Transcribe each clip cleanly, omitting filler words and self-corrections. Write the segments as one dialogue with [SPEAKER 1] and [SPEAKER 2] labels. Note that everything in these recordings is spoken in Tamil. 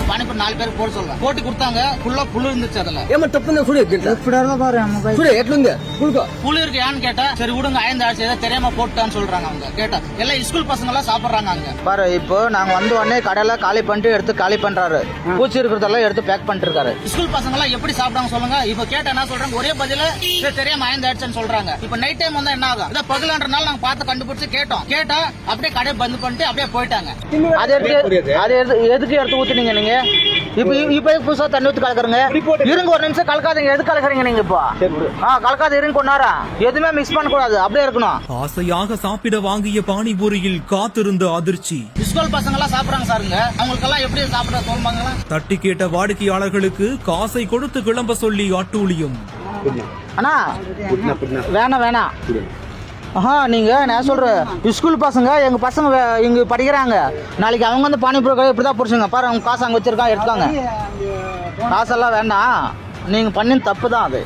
[SPEAKER 1] பானிபூரி 4 பேருக்கு போட சொல்றேன். போட்டு கொடுத்தாங்க. ஃபுல்லா புழு இருந்துச்சு அதுல.
[SPEAKER 2] ఏమో తప్పుందా చూడు చూడు ఎట్లుంది కూడుకో
[SPEAKER 1] புழு இருக்கு ஏன்னு கேட்டா சரி விடுங்க ஆயிரந்தாச்சு ஏதோ தெரியாம போட்டான்னு சொல்றாங்க அவங்க. கேட்டா எல்லாம் ஸ்கூல் பசங்க எல்லாம் சாப்பிடுறாங்க அங்க.
[SPEAKER 3] பாரு இப்போ நாங்க வந்த உடனே கடையில காலி பண்ணிட்டு எடுத்து காலி பண்றாரு. பூச்சி இருக்கிறதெல்லாம் எடுத்து பேக் பண்ணிட்டு இருக்காரு.
[SPEAKER 1] ஸ்கூல் பசங்க எல்லாம் எப்படி சாப்பிடாங்க சொல்லுங்க. இப்ப கேட்டா என்ன சொல்றாங்க ஒரே பதில தெரியாம ஆயிரந்தாச்சுன்னு சொல்றாங்க. இப்ப நைட் டைம் வந்தா என்ன ஆகும்? இதை பகலன்றனால நாங்க பார்த்து கண்டுபிடிச்சு கேட்டோம். கேட்டா அப்படியே கடையை பந்து பண்ணிட்டு அப்படியே போயிட்டாங்க.
[SPEAKER 3] அது எதுக்கு எடுத்து ஊத்துனீங்க நீங்க? இப்ப புதுசா தண்ணி ஊத்தி கலக்குறீங்க. இருங்க ஒரு நிமிஷம் கலக்காதீங்க. எது கலக்குறீங்க நீங்க இப்போ? கலக்காத இருங்க கொண்டாரா. எதுவுமே மிக்ஸ் பண்ண கூடாது. அப்படியே இருக்கணும்.
[SPEAKER 4] ஆசையாக சாப்பிட வாங்கிய பானிபூரியில் காத்திருந்த அதிர்ச்சி.
[SPEAKER 1] ஸ்கூல் பசங்க எல்லாம் சாப்பிடுறாங்க சாருங்க. அவங்களுக்கு எல்லாம் எப்படி சாப்பிட தோணுவாங்களா?
[SPEAKER 4] தட்டி கேட்ட வாடிக்கையாளர்களுக்கு காசை கொடுத்து கிளம்ப சொல்லி அட்டூழியம்.
[SPEAKER 3] அண்ணா வேணாம் நீங்க நான் சொல்றேன் ஸ்கூல் பசங்க எங்க பசங்க இங்க படிக்கிறாங்க. நாளைக்கு அவங்க வந்து பானிபூரி இப்படிதான் புடிச்சுங்க பாரு. அவங்க காசு அங்க வச்சிருக்காங்க எடுத்தாங்க. காசெல்லாம் வேண்டாம். நீங்க பண்ணி தப்பு தான் அது.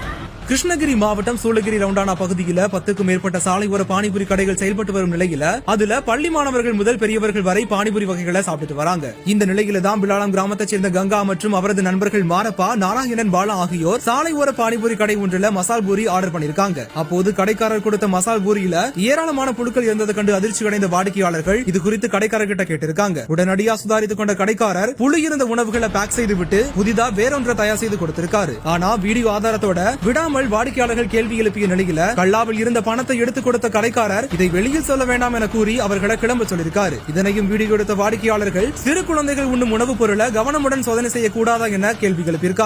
[SPEAKER 4] கிருஷ்ணகிரி மாவட்டம் சூளகிரி ரவுண்டானா பகுதியில் 10க்கும் மேற்பட்ட சாலை ஓர பானிபூரி கடைகள் செயல்பட்டு வரும் நிலையில அதுல பள்ளி மாணவர்கள் முதல் பெரியவர்கள் வரை பானிபூரி வகைகளை சாப்பிட்டு வராங்க. இந்த நிலையில தான் பிலாலம் கிராமத்தைச் சேர்ந்த கங்கா மற்றும் அவரது நண்பர்கள் மாரப்பா, நாராயணன், பாலா ஆகியோர் சாலை ஓர பானிபூரி கடை ஒன்றுல மசால் பூரி ஆர்டர் பண்ணிருக்காங்க. அப்போது கடைக்காரர் கொடுத்த மசால் பூரியில ஏராளமான புழுக்கள் இருந்ததை கண்டு அதிர்ச்சி அடைந்த வாடிக்கையாளர்கள் இது குறித்து கடைக்காரர்கிட்ட கேட்டிருக்காங்க. உடனடியாக சுதாரித்துக் கொண்ட கடைக்காரர் புழு இருந்த உணவுகளை பேக் செய்து விட்டு புதிதா வேறொன்றை தயார் செய்து கொடுத்திருக்காரு. ஆனா வீடியோ ஆதாரத்தோட விடாமல் வாடிக்கையாளர்கள் கேள்வி எழுப்பிய நிலையில கல்லாவில் இருந்த பணத்தை எடுத்துக் கொடுத்த கடைக்காரர் இதை வெளியில் சொல்ல வேண்டாம் என கூறி அவர்களை கிளம்ப சொல்லியிருக்காரு. இதனையும் வீடியோ எடுத்த வாடிக்கையாளர்கள் சிறு குழந்தைகள் உண்ணும் உணவுப் பொருளை கவனமுடன் சோதனை செய்யக்கூடாதா என கேள்வி எழுப்பியிருக்காங்க.